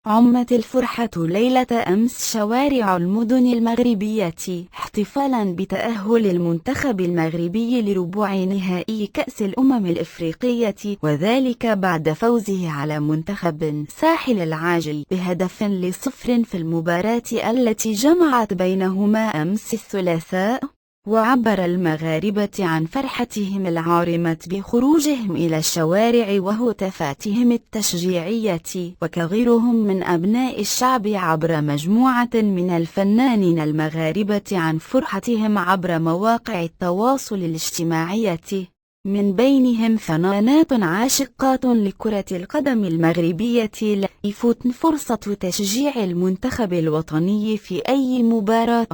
عمت الفرحة ليلة أمس شوارع المدن المغربية احتفالا بتأهل المنتخب المغربي لربع نهائي كأس الأمم الإفريقية، وذلك بعد فوزه على منتخب ساحل العاج ب1-0 في المباراة التي جمعت بينهما أمس الثلاثاء. وعبر المغاربة عن فرحتهم العارمة بخروجهم إلى الشوارع وهتافاتهم التشجيعية، وكغيرهم من أبناء الشعب عبر مجموعة من الفنانين المغاربة عن فرحتهم عبر مواقع التواصل الاجتماعي، من بينهم فنانات عاشقات لكرة القدم المغربية لا يفوت فرصة تشجيع المنتخب الوطني في أي مباراة.